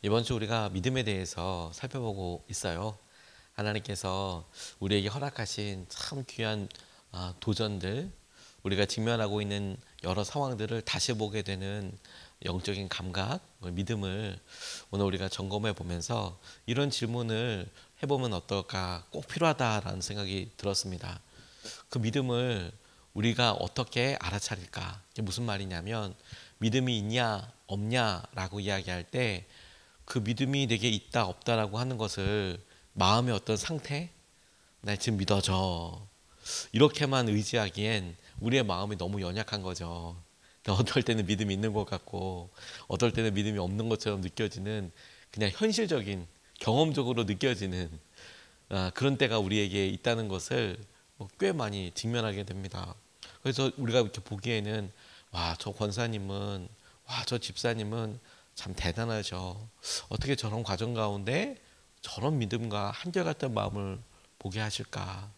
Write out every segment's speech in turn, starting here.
이번 주 우리가 믿음에 대해서 살펴보고 있어요. 하나님께서 우리에게 허락하신 참 귀한 도전들, 우리가 직면하고 있는 여러 상황들을 다시 보게 되는 영적인 감각, 믿음을 오늘 우리가 점검해 보면서 이런 질문을 해보면 어떨까, 꼭 필요하다라는 생각이 들었습니다. 그 믿음을 우리가 어떻게 알아차릴까? 이게 무슨 말이냐면, 믿음이 있냐 없냐라고 이야기할 때 그 믿음이 내게 있다 없다라고 하는 것을 마음의 어떤 상태, 나 지금 믿어져, 이렇게만 의지하기엔 우리의 마음이 너무 연약한 거죠. 어떨 때는 믿음이 있는 것 같고 어떨 때는 믿음이 없는 것처럼 느껴지는, 그냥 현실적인 경험적으로 느껴지는 그런 때가 우리에게 있다는 것을 꽤 많이 직면하게 됩니다. 그래서 우리가 이렇게 보기에는, 와, 저 권사님은, 와, 저 집사님은 참 대단하죠. 어떻게 저런 과정 가운데 저런 믿음과 한결같은 마음을 보게 하실까?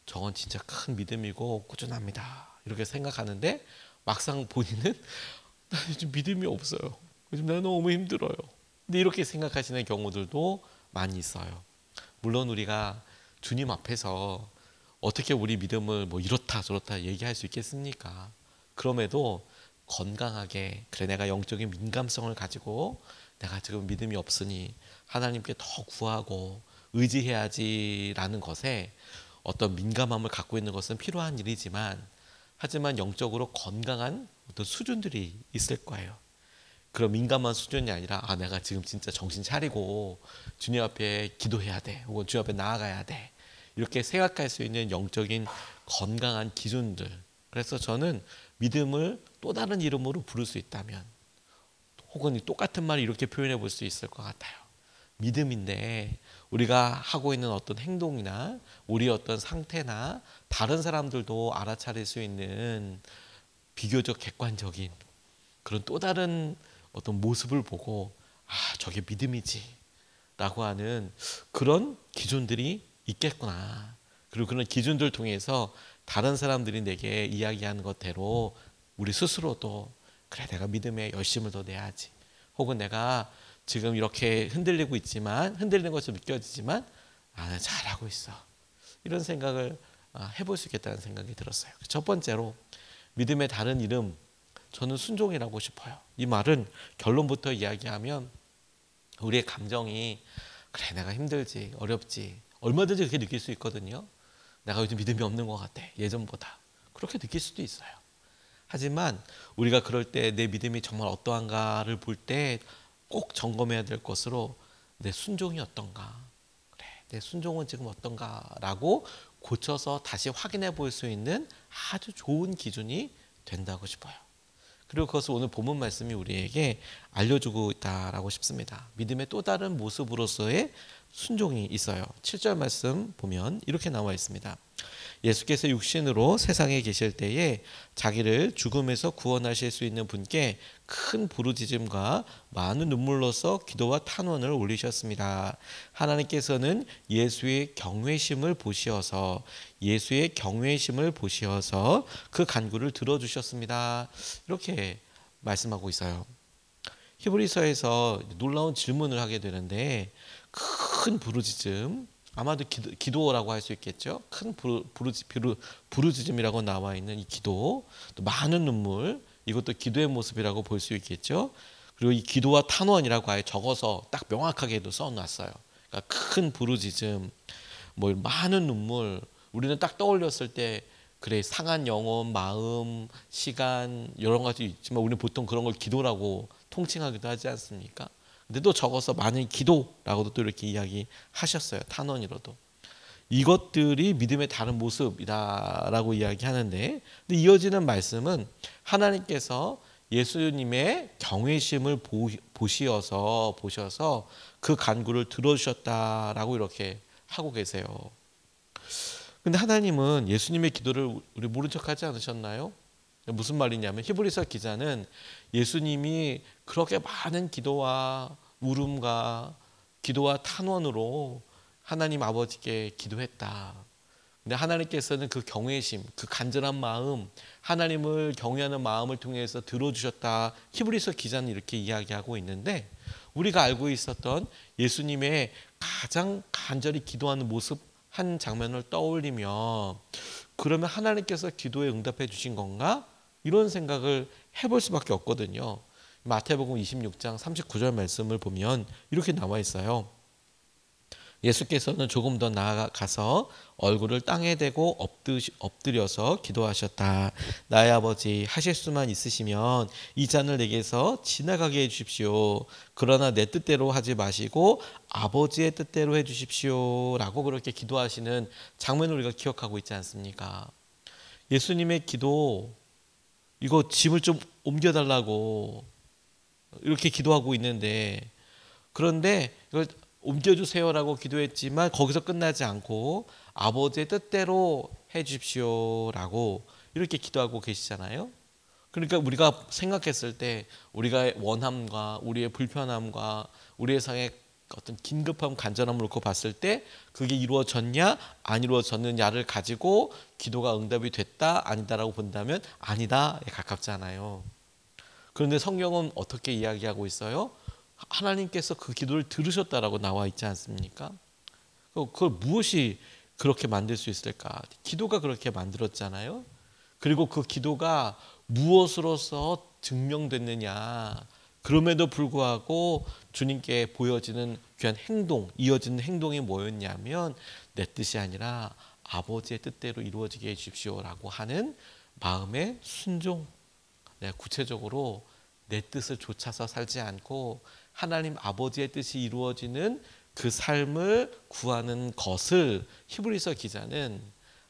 저건 진짜 큰 믿음이고 꾸준합니다. 이렇게 생각하는데 막상 본인은 나 요즘 믿음이 없어요. 요즘 내가 너무 힘들어요. 근데 이렇게 생각하시는 경우들도 많이 있어요. 물론 우리가 주님 앞에서 어떻게 우리 믿음을 뭐 이렇다 저렇다 얘기할 수 있겠습니까? 그럼에도 건강하게, 그래 내가 영적인 민감성을 가지고 내가 지금 믿음이 없으니 하나님께 더 구하고 의지해야지라는 것에 어떤 민감함을 갖고 있는 것은 필요한 일이지만, 하지만 영적으로 건강한 어떤 수준들이 있을 거예요. 그런 민감한 수준이 아니라, 내가 지금 진짜 정신 차리고 주님 앞에 기도해야 돼, 혹은 주님 앞에 나아가야 돼, 이렇게 생각할 수 있는 영적인 건강한 기준들. 그래서 저는 믿음을 또 다른 이름으로 부를 수 있다면, 혹은 똑같은 말을 이렇게 표현해 볼 수 있을 것 같아요. 믿음인데 우리가 하고 있는 어떤 행동이나 우리의 어떤 상태나 다른 사람들도 알아차릴 수 있는 비교적 객관적인 그런 또 다른 어떤 모습을 보고, 저게 믿음이지 라고 하는 그런 기준들이 있겠구나. 그리고 그런 기준들 통해서 다른 사람들이 내게 이야기하는 것대로 우리 스스로도, 그래 내가 믿음에 열심을 더 내야지, 혹은 내가 지금 이렇게 흔들리고 있지만, 흔들리는 것처럼 느껴지지만 나는 잘하고 있어, 이런 생각을 해볼 수 있겠다는 생각이 들었어요. 첫 번째로, 믿음의 다른 이름, 저는 순종이라고 싶어요. 이 말은 결론부터 이야기하면 우리의 감정이, 그래 내가 힘들지 어렵지, 얼마든지 그렇게 느낄 수 있거든요. 내가 요즘 믿음이 없는 것 같아, 예전보다, 그렇게 느낄 수도 있어요. 하지만 우리가 그럴 때 내 믿음이 정말 어떠한가를 볼 때 꼭 점검해야 될 것으로, 내 순종이 어떤가, 그래 내 순종은 지금 어떤가라고 고쳐서 다시 확인해 볼 수 있는 아주 좋은 기준이 된다고 싶어요. 그리고 그것을 오늘 본문 말씀이 우리에게 알려주고 있다라고 싶습니다. 믿음의 또 다른 모습으로서의 순종이 있어요. 7절 말씀 보면 이렇게 나와 있습니다. 예수께서 육신으로 세상에 계실 때에 자기를 죽음에서 구원하실 수 있는 분께 큰 부르짖음과 많은 눈물로써 기도와 탄원을 올리셨습니다. 하나님께서는 예수의 경외심을 보시어서 그 간구를 들어주셨습니다. 이렇게 말씀하고 있어요. 히브리서에서 놀라운 질문을 하게 되는데, 큰 부르짖음, 아마도 기도라고 할 수 있겠죠. 큰 부르짖음이라고 나와 있는 이 기도, 또 많은 눈물, 이것도 기도의 모습이라고 볼 수 있겠죠. 그리고 이 기도와 탄원이라고 아예 적어서 딱 명확하게도 써놨어요. 그러니까 큰 부르짖음, 뭐 많은 눈물, 우리는 딱 떠올렸을 때 그래 상한 영혼, 마음, 시간 여러 가지 있지만 우리는 보통 그런 걸 기도라고 통칭하기도 하지 않습니까? 근데 또 적어서 많은 기도라고도 또 이렇게 이야기하셨어요. 탄원이로도. 이것들이 믿음의 다른 모습이다라고 이야기하는데, 근데 이어지는 말씀은 하나님께서 예수님의 경외심을 보셔서 그 간구를 들어주셨다라고 이렇게 하고 계세요. 근데 하나님은 예수님의 기도를 우리 모른 척하지 않으셨나요? 무슨 말이냐면, 히브리서 기자는 예수님이 그렇게 많은 기도와 울음과 기도와 탄원으로 하나님 아버지께 기도했다. 근데 하나님께서는 그 경외심, 그 간절한 마음, 하나님을 경외하는 마음을 통해서 들어주셨다. 히브리서 기자는 이렇게 이야기하고 있는데, 우리가 알고 있었던 예수님의 가장 간절히 기도하는 모습 한 장면을 떠올리며 그러면 하나님께서 기도에 응답해 주신 건가? 이런 생각을 해볼 수밖에 없거든요. 마태복음 26장 39절 말씀을 보면 이렇게 나와 있어요. 예수께서는 조금 더 나아가서 얼굴을 땅에 대고 엎드려서 기도하셨다. 나의 아버지, 하실 수만 있으시면 이 잔을 내게서 지나가게 해주십시오. 그러나 내 뜻대로 하지 마시고 아버지의 뜻대로 해주십시오. 라고 그렇게 기도하시는 장면을 우리가 기억하고 있지 않습니까? 예수님의 기도, 이거 짐을 좀 옮겨달라고 이렇게 기도하고 있는데, 그런데 이걸 옮겨주세요라고 기도했지만 거기서 끝나지 않고 아버지의 뜻대로 해주십시오라고 이렇게 기도하고 계시잖아요. 그러니까 우리가 생각했을 때 우리가 원함과 우리의 불편함과 우리의 상의 어떤 긴급함, 간절함을 놓고 봤을 때 그게 이루어졌냐 안 이루어졌느냐를 가지고 기도가 응답이 됐다 아니다라고 본다면 아니다에 가깝잖아요. 그런데 성경은 어떻게 이야기하고 있어요? 하나님께서 그 기도를 들으셨다라고 나와 있지 않습니까? 그걸 무엇이 그렇게 만들 수 있을까? 기도가 그렇게 만들었잖아요. 그리고 그 기도가 무엇으로서 증명됐느냐? 그럼에도 불구하고 주님께 보여지는 귀한 행동, 이어지는 행동이 뭐였냐면 내 뜻이 아니라 아버지의 뜻대로 이루어지게 해주십시오라고 하는 마음의 순종. 구체적으로 내 뜻을 좇아서 살지 않고 하나님 아버지의 뜻이 이루어지는 그 삶을 구하는 것을 히브리서 기자는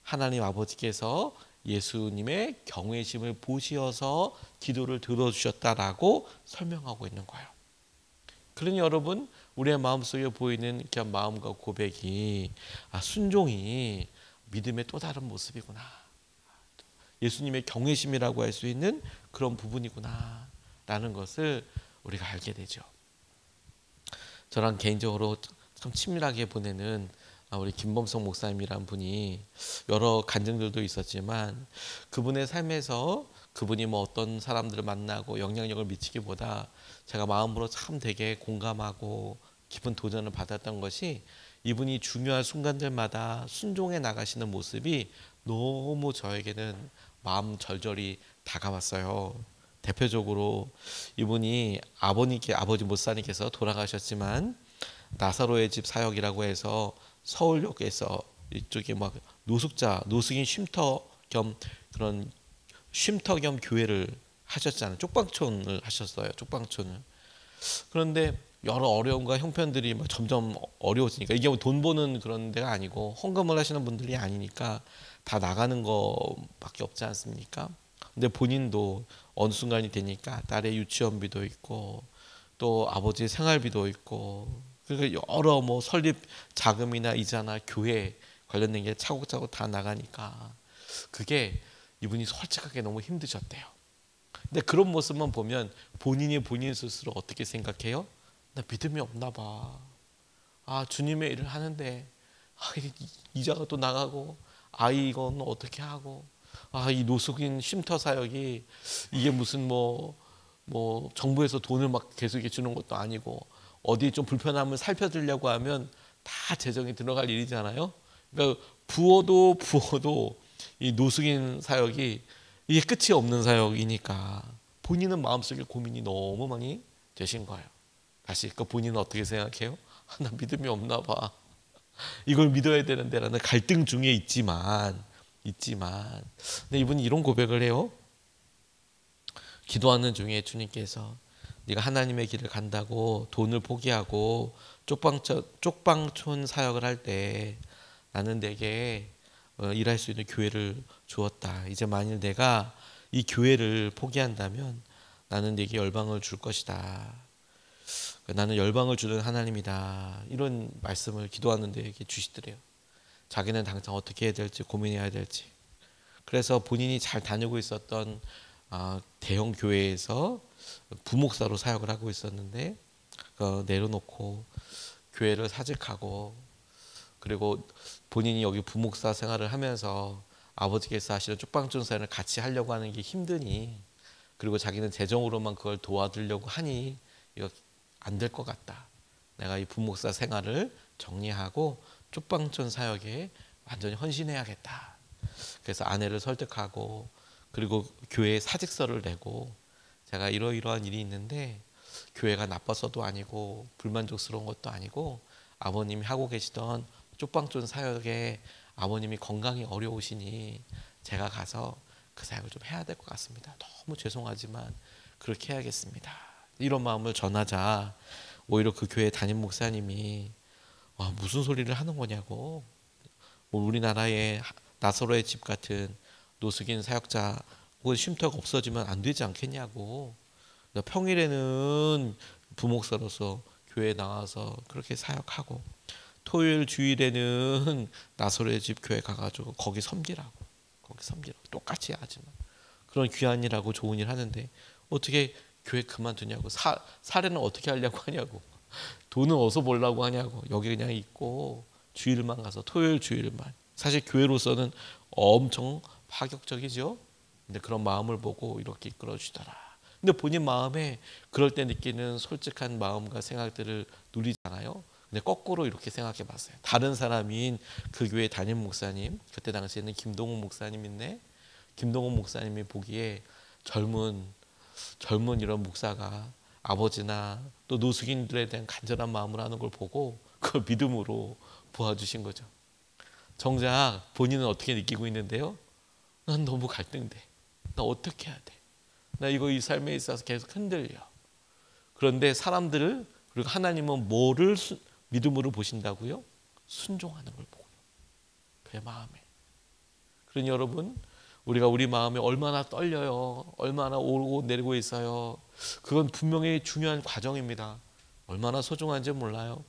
하나님 아버지께서 예수님의 경외심을 보시어서 기도를 들어주셨다라고 설명하고 있는 거예요. 그러니 여러분, 우리의 마음속에 보이는 그런 마음과 고백이 순종이 믿음의 또 다른 모습이구나. 예수님의 경외심이라고 할 수 있는 그런 부분이구나 라는 것을 우리가 알게 되죠. 저랑 개인적으로 참 친밀하게 보내는 우리 김범석 목사님이란 분이 여러 간증들도 있었지만 그분의 삶에서 그분이 뭐 어떤 사람들을 만나고 영향력을 미치기보다 제가 마음으로 참 되게 공감하고 깊은 도전을 받았던 것이 이분이 중요한 순간들마다 순종해 나가시는 모습이 너무 저에게는 마음 절절히 다가왔어요. 대표적으로 이분이 아버지 목사님께서 돌아가셨지만 나사로의 집 사역이라고 해서 서울역에서 이쪽에 막 노숙인 쉼터 겸 그런 쉼터 겸 교회를 하셨잖아요. 쪽방촌을 하셨어요. 쪽방촌을. 그런데 여러 어려움과 형편들이 막 점점 어려워지니까 이게 돈 버는 그런 데가 아니고 헌금을 하시는 분들이 아니니까 다 나가는 거밖에 없지 않습니까? 근데 본인도 어느 순간이 되니까 딸의 유치원비도 있고 또 아버지의 생활비도 있고 그러니까 여러 뭐 설립 자금이나 이자나 교회 관련된 게 차곡차곡 다 나가니까 그게 이분이 솔직하게 너무 힘드셨대요. 근데 그런 모습만 보면 본인 스스로 어떻게 생각해요? 나 믿음이 없나 봐. 주님의 일을 하는데 이자가 또 나가고 아이 이건 어떻게 하고 이 노숙인 쉼터 사역이 이게 무슨 뭐 정부에서 돈을 막 계속 주는 것도 아니고 어디 좀 불편함을 살펴주려고 하면 다 재정이 들어갈 일이잖아요. 그러니까 부어도 이 노숙인 사역이 이게 끝이 없는 사역이니까 본인은 마음속에 고민이 너무 많이 되신 거예요. 다시 그 본인은 어떻게 생각해요? 나 믿음이 없나 봐. 이걸 믿어야 되는데라는 갈등 중에 있지만 근데 이분이 이런 고백을 해요. 기도하는 중에 주님께서 네가 하나님의 길을 간다고 돈을 포기하고 쪽방촌 사역을 할 때 나는 내게 일할 수 있는 교회를 주었다. 이제 만일 내가 이 교회를 포기한다면 나는 네게 열방을 줄 것이다. 나는 열방을 주는 하나님이다. 이런 말씀을 기도하는데 이렇게 주시더래요. 자기는 당장 어떻게 해야 될지 고민해야 될지. 그래서 본인이 잘 다니고 있었던 대형 교회에서 부목사로 사역을 하고 있었는데 내려놓고 교회를 사직하고 그리고 본인이 여기 부목사 생활을 하면서 아버지께서 하시는 쪽방촌 사역을 같이 하려고 하는 게 힘드니 그리고 자기는 재정으로만 그걸 도와드리려고 하니 이거 안 될 것 같다. 내가 이 부목사 생활을 정리하고 쪽방촌 사역에 완전히 헌신해야겠다. 그래서 아내를 설득하고 그리고 교회에 사직서를 내고 제가 이러이러한 일이 있는데 교회가 나빠서도 아니고 불만족스러운 것도 아니고 아버님이 하고 계시던 쪽방촌 사역에 아버님이 건강이 어려우시니 제가 가서 그 사역을 좀 해야 될 것 같습니다. 너무 죄송하지만 그렇게 해야겠습니다. 이런 마음을 전하자 오히려 그 교회 담임 목사님이 무슨 소리를 하는 거냐고, 우리나라의 나사로의 집 같은 노숙인 사역자 혹은 쉼터가 없어지면 안 되지 않겠냐고, 평일에는 부목사로서 교회에 나와서 그렇게 사역하고 토요일 주일에는 나사로의 집 교회 가가지고 거기 섬기라고 똑같이 하지만 그런 귀한 일하고 좋은 일 하는데 어떻게 교회 그만두냐고, 사례는 어떻게 하려고 하냐고, 돈은 어디서 벌려고 하냐고, 여기 그냥 있고 주일만 가서 토요일 주일만. 사실 교회로서는 엄청 파격적이죠. 근데 그런 마음을 보고 이렇게 이끌어 주더라. 근데 본인 마음에 그럴 때 느끼는 솔직한 마음과 생각들을 누리잖아요. 근데 거꾸로 이렇게 생각해 봤어요. 다른 사람인 그 교회 담임 목사님, 그때 당시에는 김동훈 목사님인데 김동훈 목사님이 보기에 젊은 이런 목사가 아버지나 또 노숙인들에 대한 간절한 마음을 하는 걸 보고 그걸 믿음으로 보아주신 거죠. 정작 본인은 어떻게 느끼고 있는데요? 난 너무 갈등돼. 나 어떻게 해야 돼? 나 이거 이 삶에 있어서 계속 흔들려. 그런데 사람들을, 그리고 하나님은 뭐를 믿음으로 보신다고요? 순종하는 걸 보고요. 그의 마음에. 그러니 여러분, 우리가 우리 마음에 얼마나 떨려요, 얼마나 오르고 내리고 있어요. 그건 분명히 중요한 과정입니다. 얼마나 소중한지 몰라요.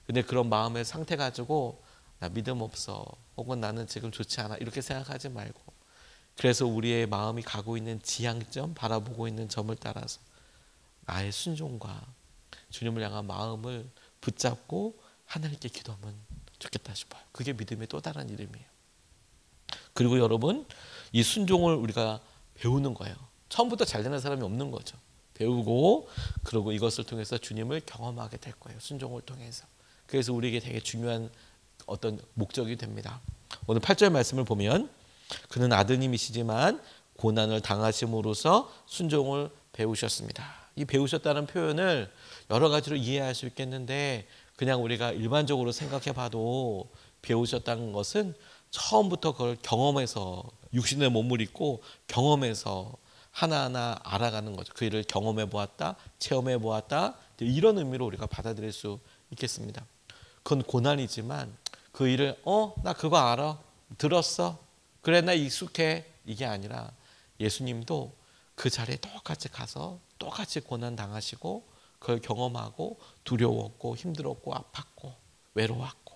근데 그런 마음의 상태 가지고 나 믿음 없어, 혹은 나는 지금 좋지 않아, 이렇게 생각하지 말고, 그래서 우리의 마음이 가고 있는 지향점, 바라보고 있는 점을 따라서 나의 순종과 주님을 향한 마음을 붙잡고 하나님께 기도하면 좋겠다 싶어요. 그게 믿음의 또 다른 이름이에요. 그리고 여러분, 이 순종을 우리가 배우는 거예요. 처음부터 잘 되는 사람이 없는 거죠. 배우고 그리고 이것을 통해서 주님을 경험하게 될 거예요. 순종을 통해서. 그래서 우리에게 되게 중요한 어떤 목적이 됩니다. 오늘 8절 말씀을 보면 그는 아드님이시지만 고난을 당하심으로써 순종을 배우셨습니다. 이 배우셨다는 표현을 여러 가지로 이해할 수 있겠는데 그냥 우리가 일반적으로 생각해 봐도 배우셨다는 것은 처음부터 그걸 경험해서, 육신의 몸을 입고 경험해서 하나하나 알아가는 거죠. 그 일을 경험해 보았다, 체험해 보았다, 이런 의미로 우리가 받아들일 수 있겠습니다. 그건 고난이지만 그 일을 나 그거 알아, 들었어, 그래 나 익숙해, 이게 아니라 예수님도 그 자리에 똑같이 가서 똑같이 고난 당하시고 그걸 경험하고 두려웠고 힘들었고 아팠고 외로웠고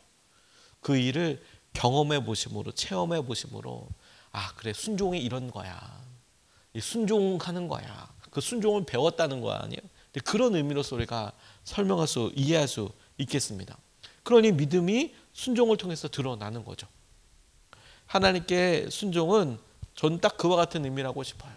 그 일을 경험해 보심으로, 체험해 보심으로, 그래 순종이 이런 거야, 순종하는 거야, 그 순종을 배웠다는 거 아니에요. 그런 의미로서 우리가 설명할 수, 이해할 수 있겠습니다. 그러니 믿음이 순종을 통해서 드러나는 거죠. 하나님께 순종은 저는 딱 그와 같은 의미라고 싶어요.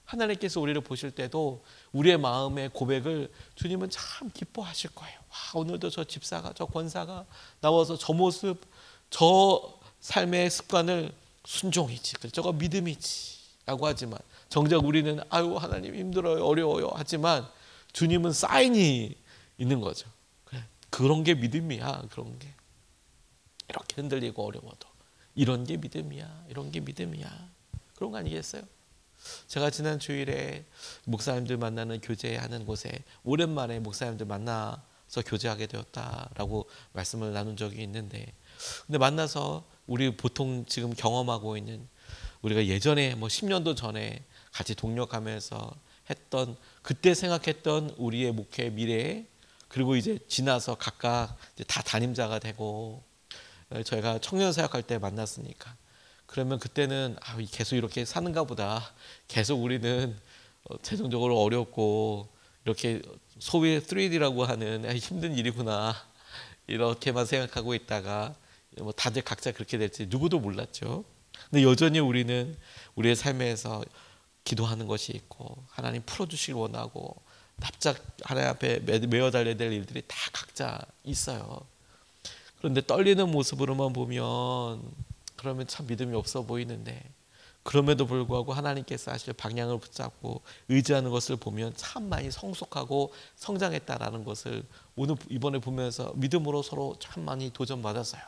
하나님께서 우리를 보실 때도 우리의 마음의 고백을 주님은 참 기뻐하실 거예요. 오늘도 저 집사가, 저 권사가 나와서 저 모습, 저 삶의 습관을 순종이지, 저거 믿음이지 라고 하지만 정작 우리는 하나님 힘들어요, 어려워요 하지만 주님은 사인이 있는 거죠. 그래, 그런 게 믿음이야. 그런 게 이렇게 흔들리고 어려워도 이런 게 믿음이야, 이런 게 믿음이야, 그런 거 아니겠어요? 제가 지난 주일에 목사님들 만나는 교제하는 곳에 오랜만에 목사님들 만나서 교제하게 되었다라고 말씀을 나눈 적이 있는데, 근데 만나서 우리 보통 지금 경험하고 있는, 우리가 예전에 10년도 전에 같이 동력하면서 했던, 그때 생각했던 우리의 목회 미래, 그리고 이제 지나서 각각 이제 다 담임자가 되고 저희가 청년 사역할 때 만났으니까, 그러면 그때는 계속 이렇게 사는가 보다, 계속 우리는 재정적으로 어렵고 이렇게 소위 3D라고 하는 힘든 일이구나 이렇게만 생각하고 있다가 다들 각자 그렇게 될지 누구도 몰랐죠. 근데 여전히 우리는 우리의 삶에서 기도하는 것이 있고 하나님 풀어주시길 원하고 납작 하나님 앞에 메어 달려야 될 일들이 다 각자 있어요. 그런데 떨리는 모습으로만 보면 그러면 참 믿음이 없어 보이는데, 그럼에도 불구하고 하나님께서 사실 방향을 붙잡고 의지하는 것을 보면 참 많이 성숙하고 성장했다라는 것을 오늘 이번에 보면서 믿음으로 서로 참 많이 도전받았어요.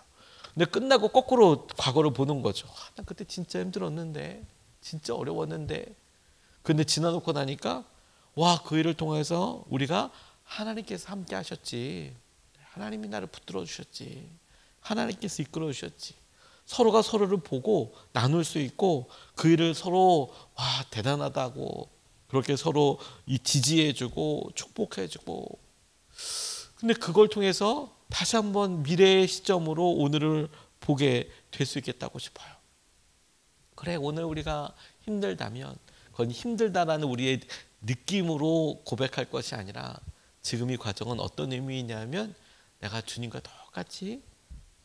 근데 끝나고 거꾸로 과거를 보는 거죠. 나 그때 진짜 힘들었는데, 진짜 어려웠는데, 근데 지나놓고 나니까 와, 그 일을 통해서 우리가 하나님께서 함께 하셨지, 하나님이 나를 붙들어 주셨지, 하나님께서 이끌어 주셨지, 서로가 서로를 보고 나눌 수 있고 그 일을 서로 와 대단하다고 그렇게 서로 이 지지해주고 축복해주고, 근데 그걸 통해서 다시 한번 미래의 시점으로 오늘을 보게 될 수 있겠다고 싶어요. 그래, 오늘 우리가 힘들다면 그건 힘들다라는 우리의 느낌으로 고백할 것이 아니라 지금 이 과정은 어떤 의미이냐면 내가 주님과 똑같이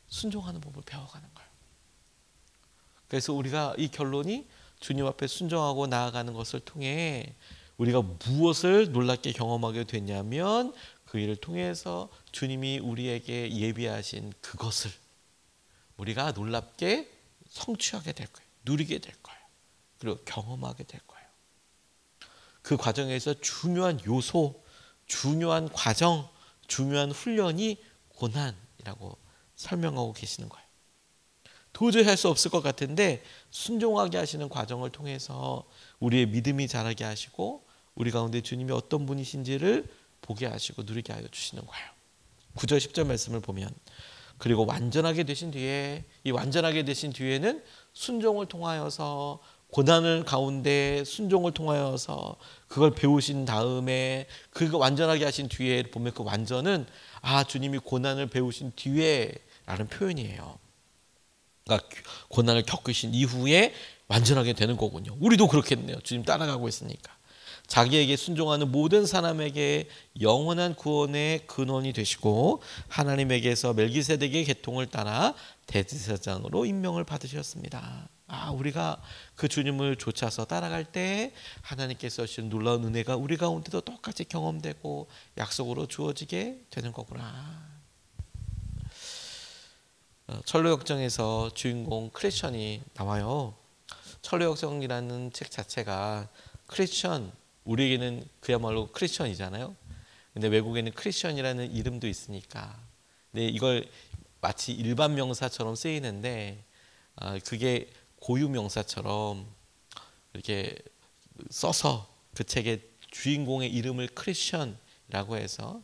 순종하는 법을 배워가는 거예요. 그래서 우리가 이 결론이 주님 앞에 순종하고 나아가는 것을 통해 우리가 무엇을 놀랍게 경험하게 됐냐면 그 일을 통해서 주님이 우리에게 예비하신 그것을 우리가 놀랍게 성취하게 될 거예요. 누리게 될 거예요. 그리고 경험하게 될 거예요. 그 과정에서 중요한 요소, 중요한 과정, 중요한 훈련이 고난이라고 설명하고 계시는 거예요. 도저히 할 수 없을 것 같은데 순종하게 하시는 과정을 통해서 우리의 믿음이 자라게 하시고 우리 가운데 주님이 어떤 분이신지를 보게 하시고 누리게 하여 주시는 거예요. 9절 10절 말씀을 보면, 그리고 완전하게 되신 뒤에, 이 완전하게 되신 뒤에는 순종을 통하여서 고난을 가운데 순종을 통하여서 그걸 배우신 다음에 그거 완전하게 하신 뒤에 보면 그 완전은 주님이 고난을 배우신 뒤에 라는 표현이에요. 그러니까 고난을 겪으신 이후에 완전하게 되는 거군요. 우리도 그렇겠네요. 주님 따라가고 있으니까. 자기에게 순종하는 모든 사람에게 영원한 구원의 근원이 되시고 하나님에게서 멜기세덱의 계통을 따라 대제사장으로 임명을 받으셨습니다. 우리가 그 주님을 쫓아서 따라갈 때 하나님께서 주신 놀라운 은혜가 우리 가운데도 똑같이 경험되고 약속으로 주어지게 되는 거구나. 철로역정에서 주인공 크리스천이 나와요. 철로역정이라는 책 자체가 크리스천, 우리에게는 그야말로 크리스천이잖아요. 근데 외국에는 크리스천이라는 이름도 있으니까, 근데 이걸 마치 일반 명사처럼 쓰이는데 그게 고유 명사처럼 이렇게 써서 그 책의 주인공의 이름을 크리스천이라고 해서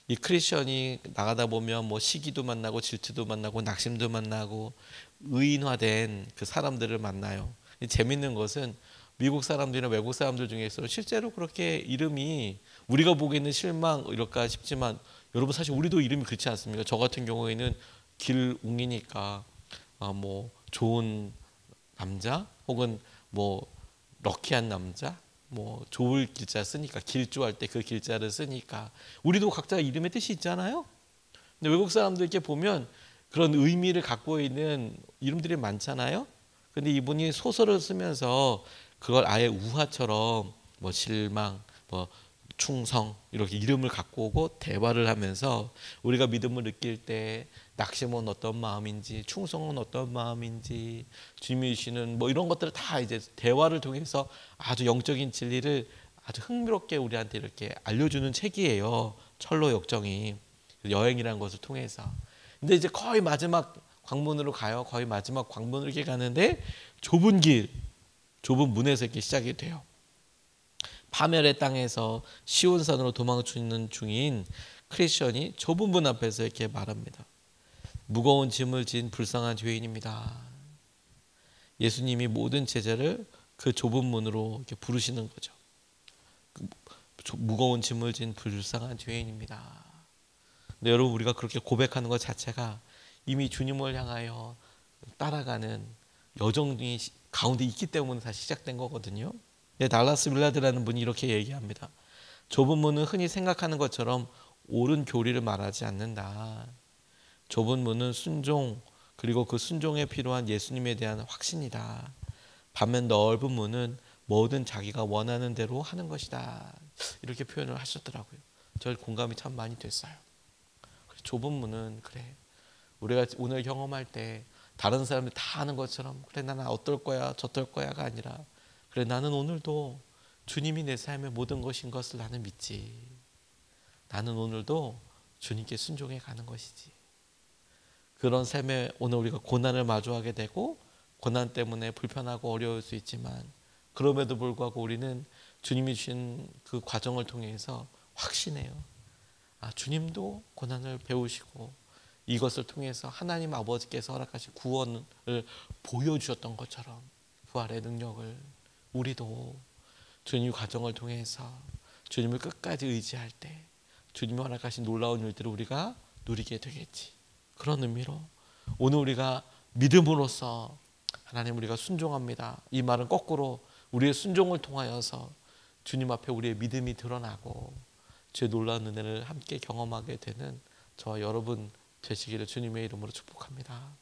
이 크리스천이 나가다 보면 뭐 시기도 만나고 질투도 만나고 낙심도 만나고 의인화된 그 사람들을 만나요. 재밌는 것은 미국 사람들이나 외국 사람들 중에서는 실제로 그렇게 이름이 우리가 보기에는 실망 이럴까 싶지만 여러분 사실 우리도 이름이 그렇지 않습니까? 저 같은 경우에는 길웅이니까 뭐 좋은 남자 혹은 뭐 럭키한 남자, 뭐 좋을 길자 쓰니까 길조할 때 그 길자를 쓰니까 우리도 각자 이름의 뜻이 있잖아요. 근데 외국 사람들 이렇게 보면 그런 의미를 갖고 있는 이름들이 많잖아요. 근데 이분이 소설을 쓰면서 그걸 아예 우화처럼 뭐 실망, 뭐 충성 이렇게 이름을 갖고 오고 대화를 하면서 우리가 믿음을 느낄 때 낙심은 어떤 마음인지 충성은 어떤 마음인지 주님이 주시는 뭐 이런 것들을 다 이제 대화를 통해서 아주 영적인 진리를 아주 흥미롭게 우리한테 이렇게 알려주는 책이에요. 철로 역정이 여행이라는 것을 통해서. 근데 이제 거의 마지막 관문으로 가요. 거의 마지막 관문으로 이렇게 가는데 좁은 길, 좁은 문에서 이렇게 시작이 돼요. 파멸의 땅에서 시온산으로 도망치는 중인 크리스천이 좁은 문 앞에서 이렇게 말합니다. 무거운 짐을 진 불쌍한 죄인입니다. 예수님이 모든 제자를 그 좁은 문으로 이렇게 부르시는 거죠. 무거운 짐을 진 불쌍한 죄인입니다. 근데 여러분 우리가 그렇게 고백하는 것 자체가 이미 주님을 향하여 따라가는 여정이 가운데 있기 때문에 다 시작된 거거든요. 달라스 윌라드라는 분이 이렇게 얘기합니다. 좁은 문은 흔히 생각하는 것처럼 옳은 교리를 말하지 않는다. 좁은 문은 순종, 그리고 그 순종에 필요한 예수님에 대한 확신이다. 반면 넓은 문은 뭐든 자기가 원하는 대로 하는 것이다. 이렇게 표현을 하셨더라고요. 저 공감이 참 많이 됐어요. 좁은 문은 그래. 우리가 오늘 경험할 때 다른 사람들이 다 하는 것처럼 그래 나는 어떨 거야 저떨 거야가 아니라 그래 나는 오늘도 주님이 내 삶의 모든 것인 것을 나는 믿지. 나는 오늘도 주님께 순종해 가는 것이지. 그런 삶에 오늘 우리가 고난을 마주하게 되고 고난 때문에 불편하고 어려울 수 있지만 그럼에도 불구하고 우리는 주님이 주신 그 과정을 통해서 확신해요. 아, 주님도 고난을 배우시고 이것을 통해서 하나님 아버지께서 허락하신 구원을 보여주셨던 것처럼 부활의 능력을 우리도 주님 과정을 통해서 주님을 끝까지 의지할 때 주님이 허락하신 놀라운 일들을 우리가 누리게 되겠지. 그런 의미로 오늘 우리가 믿음으로써 하나님 우리가 순종합니다. 이 말은 거꾸로 우리의 순종을 통하여서 주님 앞에 우리의 믿음이 드러나고 주의 놀라운 은혜를 함께 경험하게 되는 저와 여러분 되시기를 주님의 이름으로 축복합니다.